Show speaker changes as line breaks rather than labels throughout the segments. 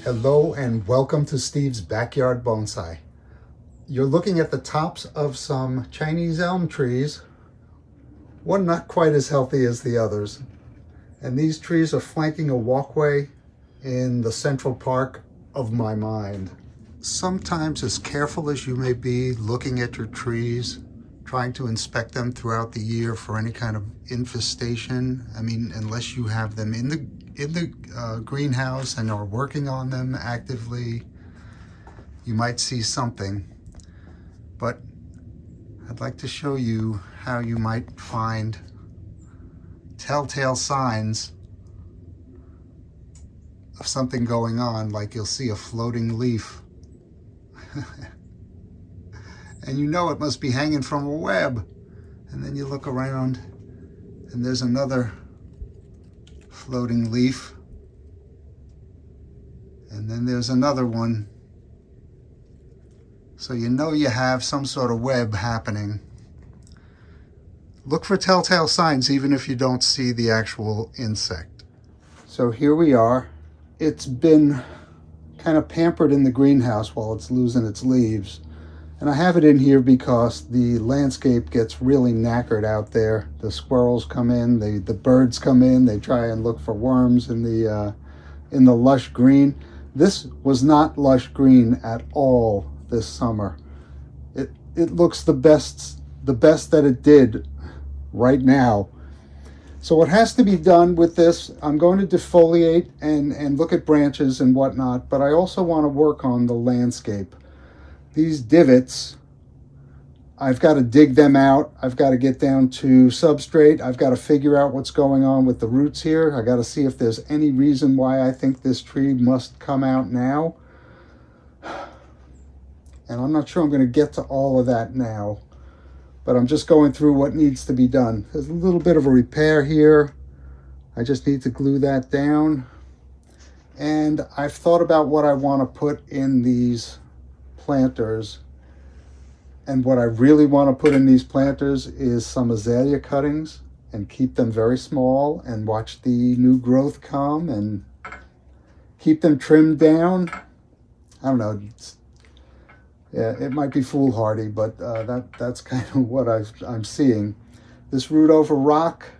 Hello and welcome to Steve's Backyard Bonsai. You're looking at the tops of some Chinese elm trees, one not quite as healthy as the others. And these trees are flanking a walkway in the central park of my mind. Sometimes, as careful as you may be looking at your trees, trying to inspect them throughout the year for any kind of infestation, unless you have them in the greenhouse and are working on them actively, you might see something. But I'd like to show you how you might find telltale signs of something going on, like you'll see a floating leaf. And you know it must be hanging from a web. And then you look around and there's another floating leaf. And then there's another one. So you know you have some sort of web happening. Look for telltale signs even if you don't see the actual insect. So here we are. It's been kind of pampered in the greenhouse while it's losing its leaves. And I have it in here because the landscape gets really knackered out there. The squirrels come in, the birds come in, they try and look for worms in the lush green. This was not lush green at all this summer. It looks the best that it did right now. So what has to be done with this, I'm going to defoliate and look at branches and whatnot, but I also want to work on the landscape. These divots, I've got to dig them out. I've got to get down to substrate. I've got to figure out what's going on with the roots here. I got to see if there's any reason why I think this tree must come out now. And I'm not sure I'm going to get to all of that now, but I'm just going through what needs to be done. There's a little bit of a repair here. I just need to glue that down. And I've thought about what I want to put in these planters, and what I really want to put in these planters is some azalea cuttings and keep them very small and watch the new growth come and keep them trimmed down. I don't know, it might be foolhardy, but that's kind of what I'm seeing. This root over rock,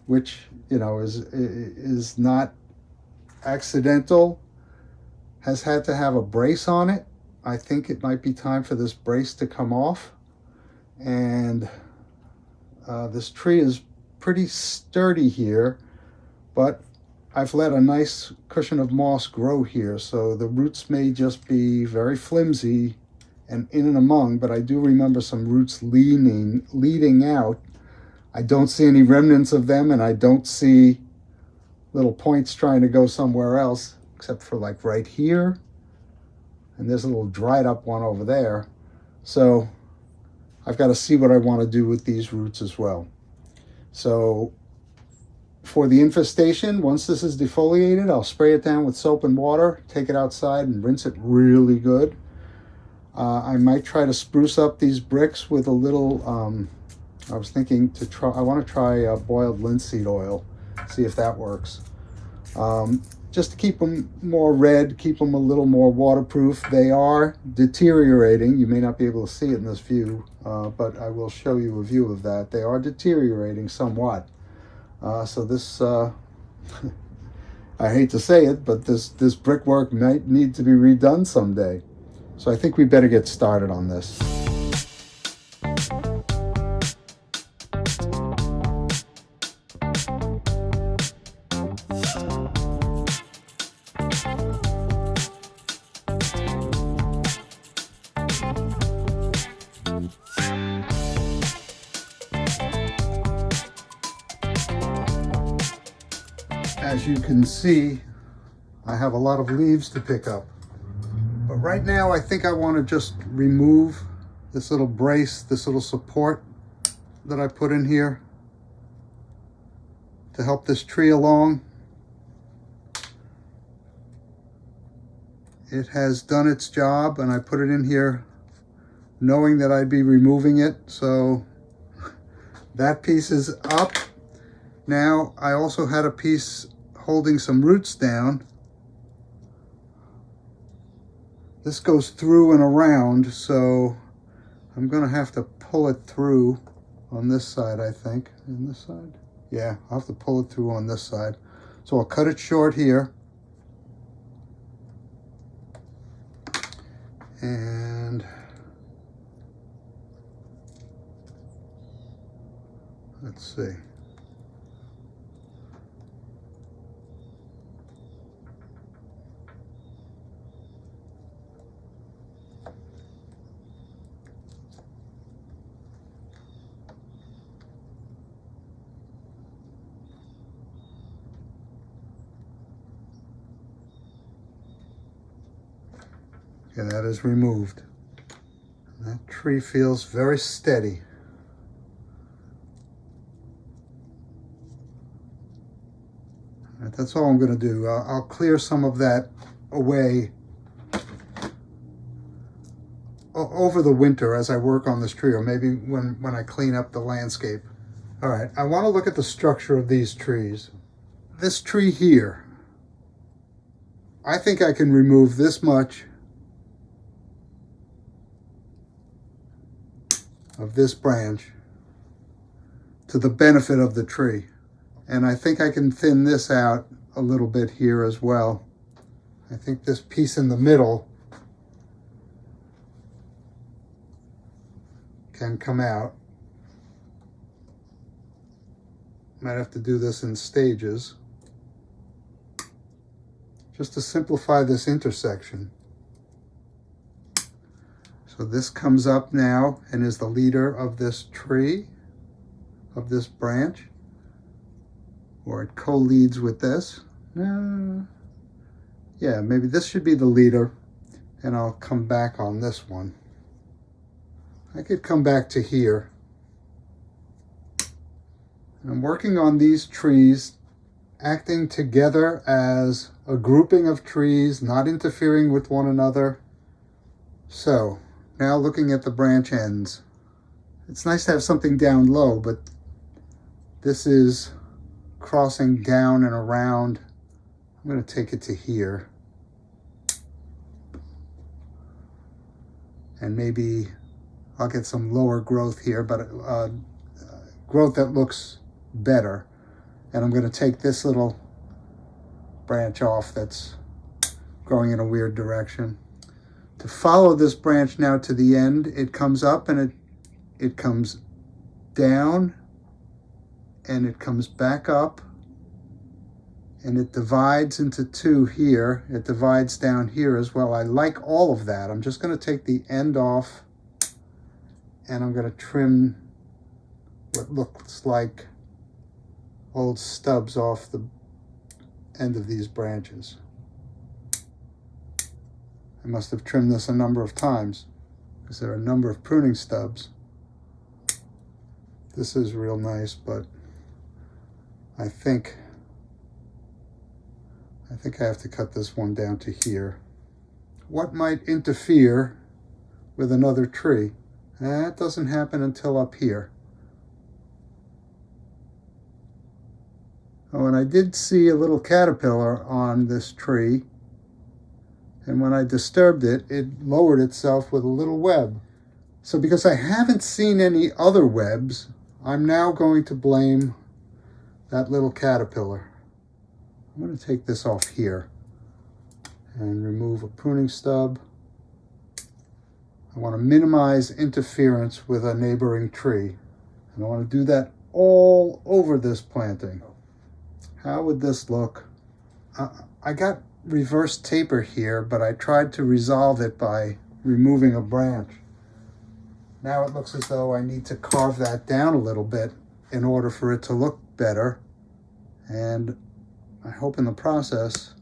which is not accidental, has had to have a brace on it. I think it might be time for this brace to come off. And this tree is pretty sturdy here, but I've let a nice cushion of moss grow here, so the roots may just be very flimsy and in and among, but I do remember some roots leading out. I don't see any remnants of them, and I don't see little points trying to go somewhere else, except for like right here. And there's a little dried up one over there. So I've got to see what I want to do with these roots as well. So for the infestation, once this is defoliated, I'll spray it down with soap and water, take it outside and rinse it really good. I might try to spruce up these bricks with a little, I was thinking I want to try boiled linseed oil, see if that works. Just to keep them more red, keep them a little more waterproof. They are deteriorating. You may not be able to see it in this view, but I will show you a view of that. They are deteriorating somewhat. So this, I hate to say it, but this brickwork might need to be redone someday. So I think we better get started on this. As you can see, I have a lot of leaves to pick up. But right now, I think I want to just remove this little brace, this little support that I put in here to help this tree along. It has done its job, and I put it in here knowing that I'd be removing it. So that piece is up. Now, I also had a piece holding some roots down. This goes through and around, so I'm gonna have to pull it through on this side, I think. In this side? Yeah, I'll have to pull it through on this side. So I'll cut it short here. And let's see. Okay, that is removed. That tree feels very steady. All right, that's all I'm going to do. I'll clear some of that away over the winter as I work on this tree, or maybe when I clean up the landscape. All right, I want to look at the structure of these trees. This tree here, I think I can remove this much of this branch to the benefit of the tree. And I think I can thin this out a little bit here as well. I think this piece in the middle can come out. Might have to do this in stages just to simplify this intersection. So this comes up now and is the leader of this tree, of this branch, or it co-leads with this. Yeah, maybe this should be the leader, and I'll come back on this one. I could come back to here. And I'm working on these trees, acting together as a grouping of trees, not interfering with one another. So, now looking at the branch ends. It's nice to have something down low, but this is crossing down and around. I'm going to take it to here. And maybe I'll get some lower growth here, but growth that looks better. And I'm going to take this little branch off that's growing in a weird direction. To follow this branch now to the end, it comes up and it comes down and it comes back up and it divides into two here. It divides down here as well. I like all of that. I'm just going to take the end off and I'm going to trim what looks like old stubs off the end of these branches. I must have trimmed this a number of times because there are a number of pruning stubs. This is real nice, but I think I have to cut this one down to here. What might interfere with another tree? That doesn't happen until up here. Oh, and I did see a little caterpillar on this tree. And when I disturbed it, it lowered itself with a little web. So because I haven't seen any other webs, I'm now going to blame that little caterpillar. I'm going to take this off here and remove a pruning stub. I want to minimize interference with a neighboring tree. And I want to do that all over this planting. How would this look? I got reverse taper here, but I tried to resolve it by removing a branch. Now it looks as though I need to carve that down a little bit in order for it to look better. And I hope in the process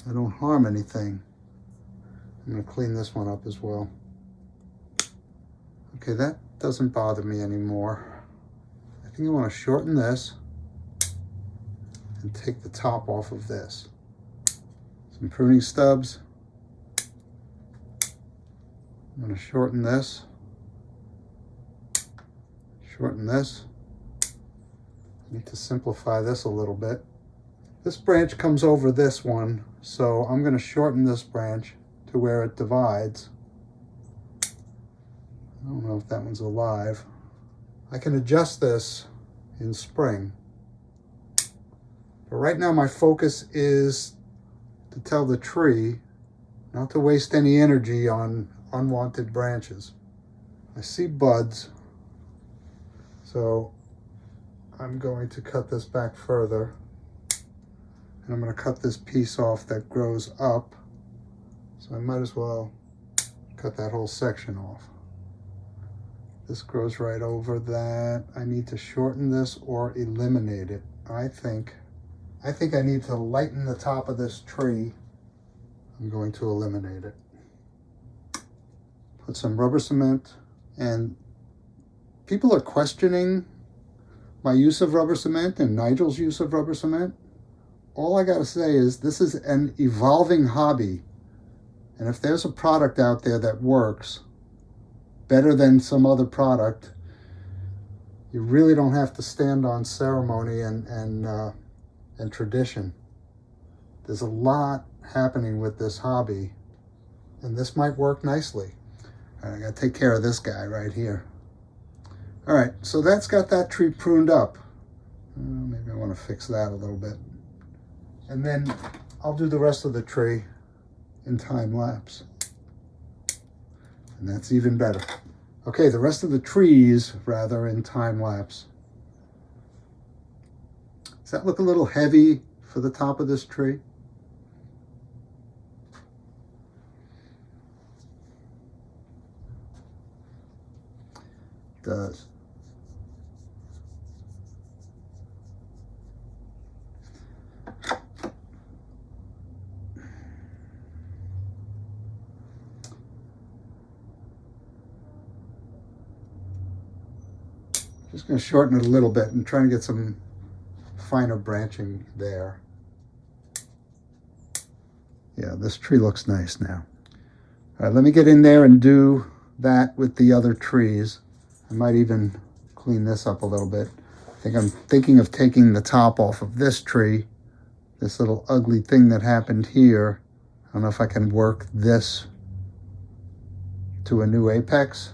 I don't harm anything. I'm going to clean this one up as well. Okay, that doesn't bother me anymore. I think I want to shorten this and take the top off of this. Some pruning stubs. I'm going to shorten this. Shorten this. I need to simplify this a little bit. This branch comes over this one, so I'm going to shorten this branch to to where it divides. I don't know if that one's alive. I can adjust this in spring. But right now my focus is to tell the tree not to waste any energy on unwanted branches. I see buds, so I'm going to cut this back further. And I'm going to cut this piece off that grows up. So I might as well cut that whole section off. This grows right over that. I need to shorten this or eliminate it. I think I need to lighten the top of this tree. I'm going to eliminate it. Put some rubber cement, and people are questioning my use of rubber cement and Nigel's use of rubber cement. All I gotta say is this is an evolving hobby. And if there's a product out there that works better than some other product, you really don't have to stand on ceremony and tradition. There's a lot happening with this hobby, and this might work nicely. All right, I gotta take care of this guy right here. All right, so that's got that tree pruned up. Maybe I want to fix that a little bit. And then I'll do the rest of the tree in time lapse. And that's even better. Okay, the rest of the trees, rather, in time lapse. Does that look a little heavy for the top of this tree? It does. Just going to shorten it a little bit and try to get some finer branching there. Yeah, this tree looks nice now. All right, let me get in there and do that with the other trees. I might even clean this up a little bit. I'm thinking of taking the top off of this tree, this little ugly thing that happened here. I don't know if I can work this to a new apex.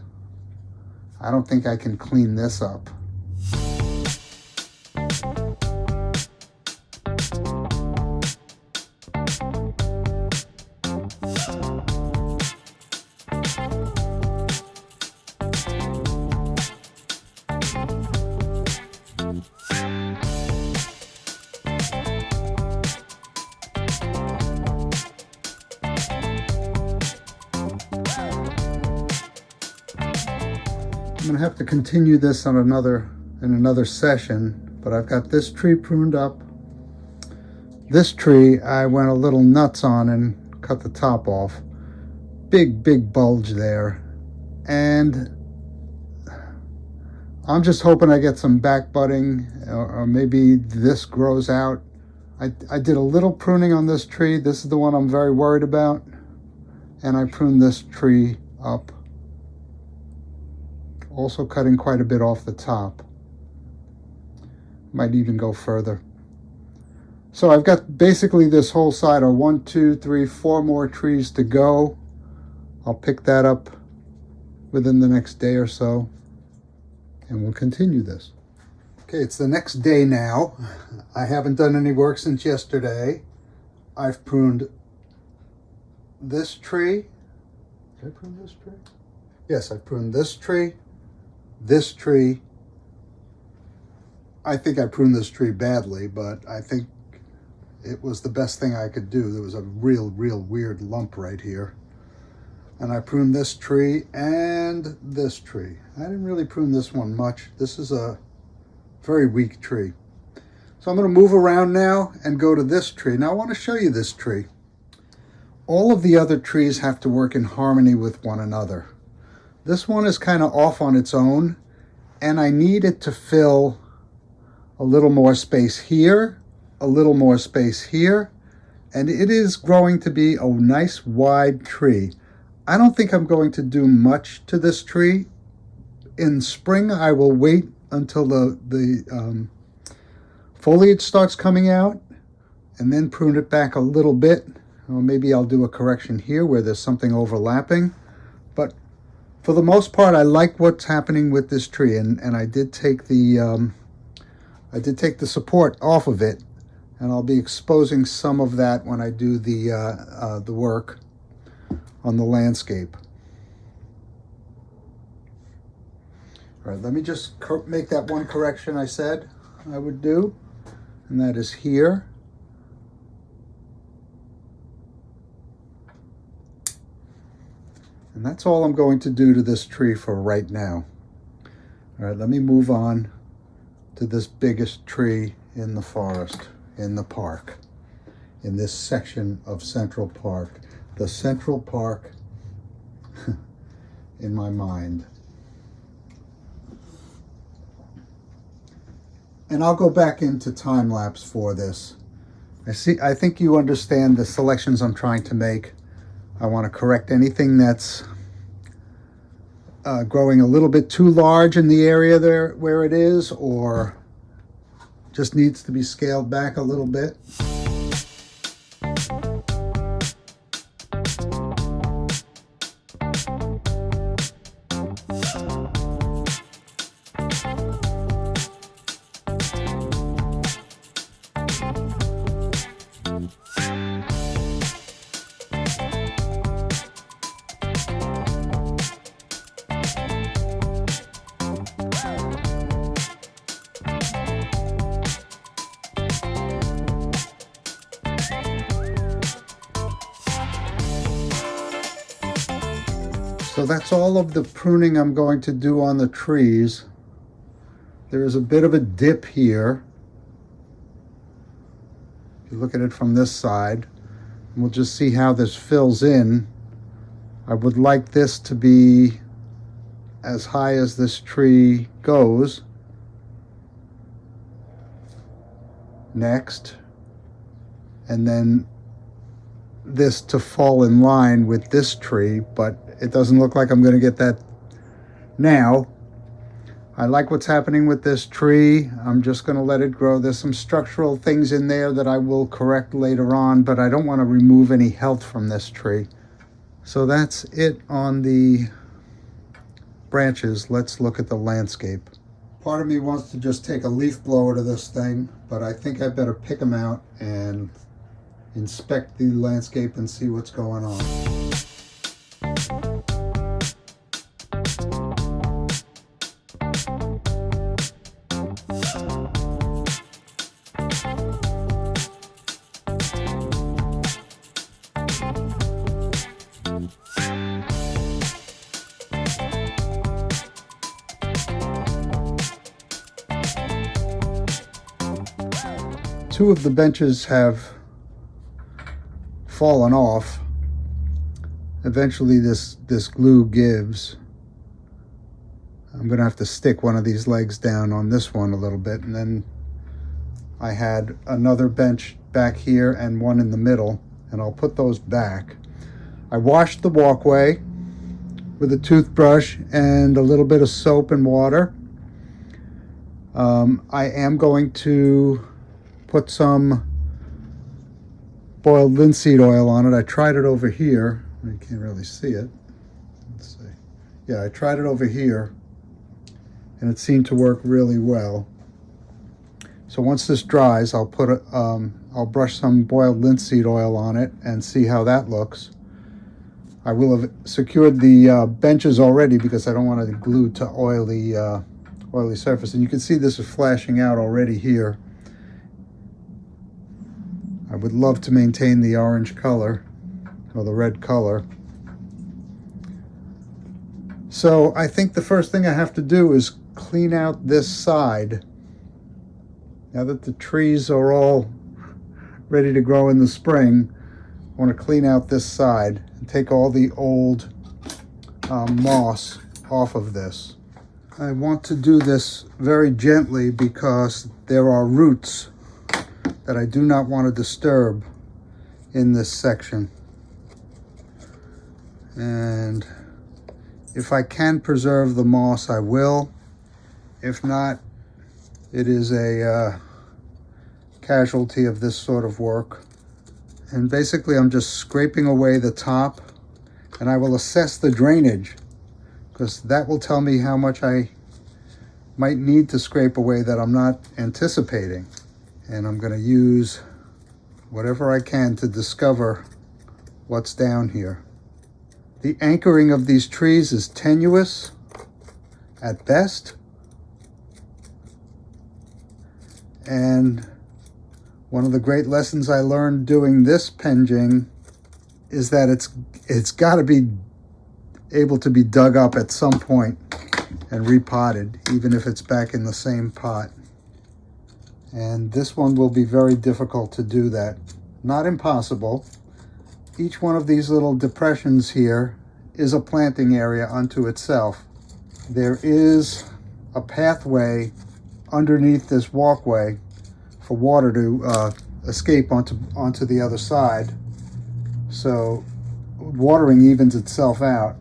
I don't think I can clean this up. I'm going to have to continue this on another session, but I've got this tree pruned up. This tree I went a little nuts on and cut the top off. Big bulge there. And I'm just hoping I get some back budding, or maybe this grows out. I did a little pruning on this tree. This is the one I'm very worried about. And I pruned this tree up. Also cutting quite a bit off the top. Might even go further. So I've got basically this whole side of 1, 2, 3, 4 more trees to go. I'll pick that up within the next day or so, and we'll continue this. Okay, it's the next day now. I haven't done any work since yesterday. I've pruned this tree. Did I prune this tree? Yes, I pruned this tree. This tree, I think I pruned this tree badly, but I think it was the best thing I could do. There was a real weird lump right here. And I pruned this tree and this tree. I didn't really prune this one much. This is a very weak tree. So I'm going to move around now and go to this tree. Now I want to show you this tree. All of the other trees have to work in harmony with one another. This one is kind of off on its own, and I need it to fill a little more space here, a little more space here, and it is growing to be a nice wide tree. I don't think I'm going to do much to this tree. In spring, I will wait until the foliage starts coming out and then prune it back a little bit Well, maybe I'll do a correction here where there's something overlapping, but for the most part, I like what's happening with this tree, and I did take the support off of it, and I'll be exposing some of that when I do the work on the landscape. All right, let me just make that one correction I said I would do, and that is here. And that's all I'm going to do to this tree for right now. All right, let me move on to this biggest tree in the forest, in the park, in this section of Central Park. The Central Park in my mind. And I'll go back into time lapse for this. I think you understand the selections I'm trying to make. I want to correct anything that's growing a little bit too large in the area there where it is, or just needs to be scaled back a little bit. So that's all of the pruning I'm going to do on the trees. There is a bit of a dip here. If you look at it from this side, we'll just see how this fills in. I would like this to be as high as this tree goes. Next. And then this to fall in line with this tree, but it doesn't look like I'm going to get that now. I like what's happening with this tree. I'm just going to let it grow. There's some structural things in there that I will correct later on, but I don't want to remove any health from this tree. So that's it on the branches. Let's look at the landscape. Part of me wants to just take a leaf blower to this thing, but I think I better pick them out and inspect the landscape and see what's going on. Two of the benches have fallen off. Eventually this glue gives. I'm gonna have to stick one of these legs down on this one a little bit, and then I had another bench back here and one in the middle, and I'll put those back. I washed the walkway with a toothbrush and a little bit of soap and water. I am going to put some boiled linseed oil on it. I tried it over here. You can't really see it. Let's see. Yeah, I tried it over here, and it seemed to work really well. So once this dries, I'll put I'll brush some boiled linseed oil on it and see how that looks. I will have secured the benches already because I don't want to glue to oily surface. And you can see this is flashing out already here. I would love to maintain the orange color or the red color. So I think the first thing I have to do is clean out this side. Now that the trees are all ready to grow in the spring, I want to clean out this side and take all the old moss off of this. I want to do this very gently because there are roots that I do not want to disturb in this section. And if I can preserve the moss, I will. If not, it is a casualty of this sort of work, And basically I'm just scraping away the top, and I will assess the drainage, because that will tell me how much I might need to scrape away that I'm not anticipating. And I'm going to use whatever I can to discover what's down here. The anchoring of these trees is tenuous at best. And one of the great lessons I learned doing this penjing is that it's got to be able to be dug up at some point and repotted, even if it's back in the same pot. And this one will be very difficult to do that. Not impossible. Each one of these little depressions here is a planting area unto itself. There is a pathway underneath this walkway for water to escape onto the other side. So watering evens itself out.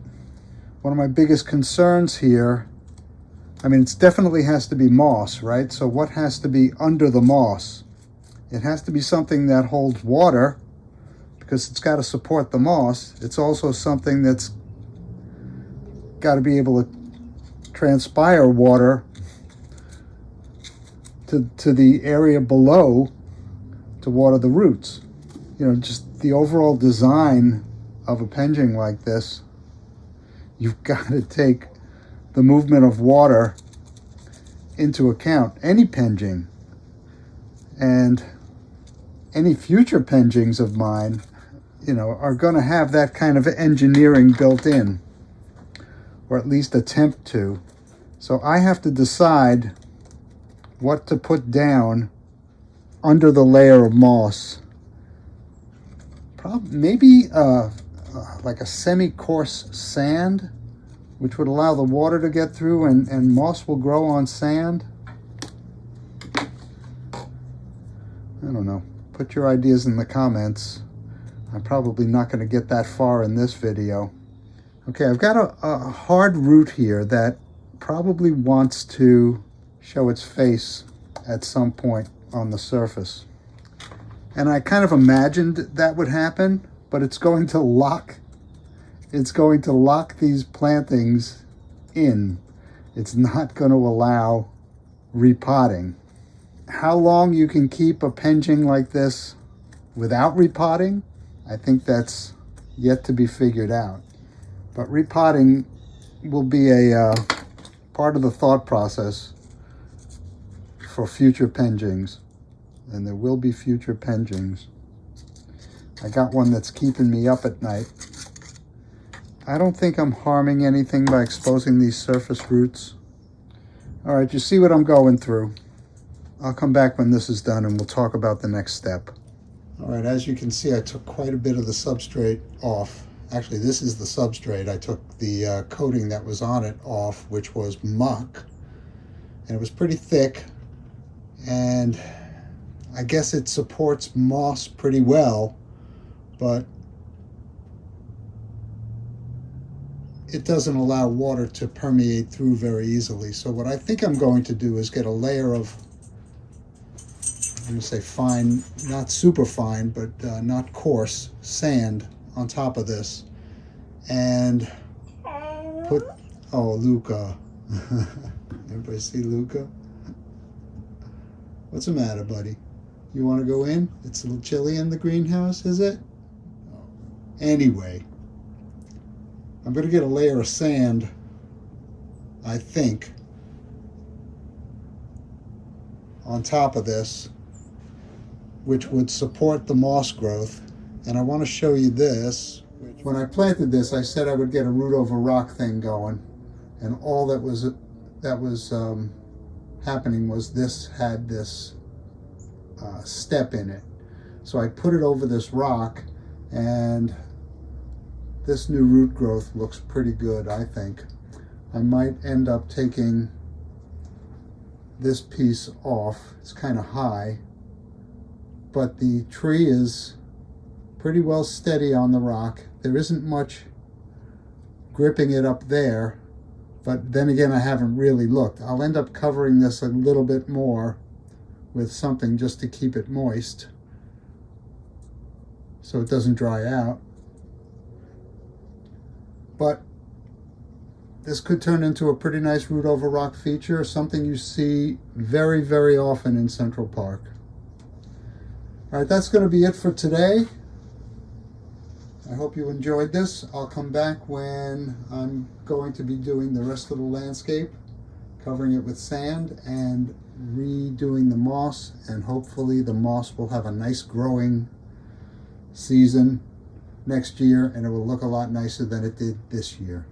One of my biggest concerns here, I mean, it definitely has to be moss, right? So what has to be under the moss? It has to be something that holds water, because it's got to support the moss. It's also something that's got to be able to transpire water to the area below to water the roots. You know, just the overall design of a penjing like this, you've got to take the movement of water into account. Any penjing and any future penjings of mine, you know, are going to have that kind of engineering built in, or at least attempt to. So I have to decide what to put down under the layer of moss. Maybe like a semi-coarse sand, which would allow the water to get through, and moss will grow on sand. I don't know. Put your ideas in the comments. I'm probably not going to get that far in this video. Okay, I've got a hard root here that probably wants to show its face at some point on the surface. And I kind of imagined that would happen, but it's going to lock these plantings in. It's not going to allow repotting. How long you can keep a penjing like this without repotting, I think that's yet to be figured out. But repotting will be a part of the thought process for future penjings. And there will be future penjings. I got one that's keeping me up at night. I don't think I'm harming anything by exposing these surface roots. All right, you see what I'm going through. I'll come back when this is done and we'll talk about the next step. All right, as you can see, I took quite a bit of the substrate off. Actually, this is the substrate. I took the coating that was on it off, which was muck. And it was pretty thick. And I guess it supports moss pretty well, but it doesn't allow water to permeate through very easily. So what I think I'm going to do is get a layer of, I'm going to say fine, not super fine, but not coarse sand on top of this, and put, oh, Luca. Everybody see Luca? What's the matter, buddy? You want to go in? It's a little chilly in the greenhouse, is it? Anyway, I'm going to get a layer of sand, I think, on top of this, which would support the moss growth. And I want to show you this. When I planted this, I said I would get a root over rock thing going, and all that was happening was this had this step in it. So I put it over this rock, and this new root growth looks pretty good, I think. I might end up taking this piece off. It's kind of high, but the tree is pretty well steady on the rock. There isn't much gripping it up there, but then again, I haven't really looked. I'll end up covering this a little bit more with something just to keep it moist. so it doesn't dry out. But this could turn into a pretty nice root over rock feature, something you see very, very often in Central Park. All right, that's going to be it for today. I hope you enjoyed this. I'll come back when I'm going to be doing the rest of the landscape, covering it with sand and redoing the moss, and hopefully the moss will have a nice growing season next year and it will look a lot nicer than it did this year.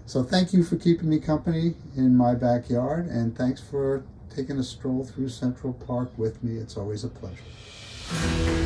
So thank you for keeping me company in my backyard, and thanks for taking a stroll through Central Park with me. It's always a pleasure.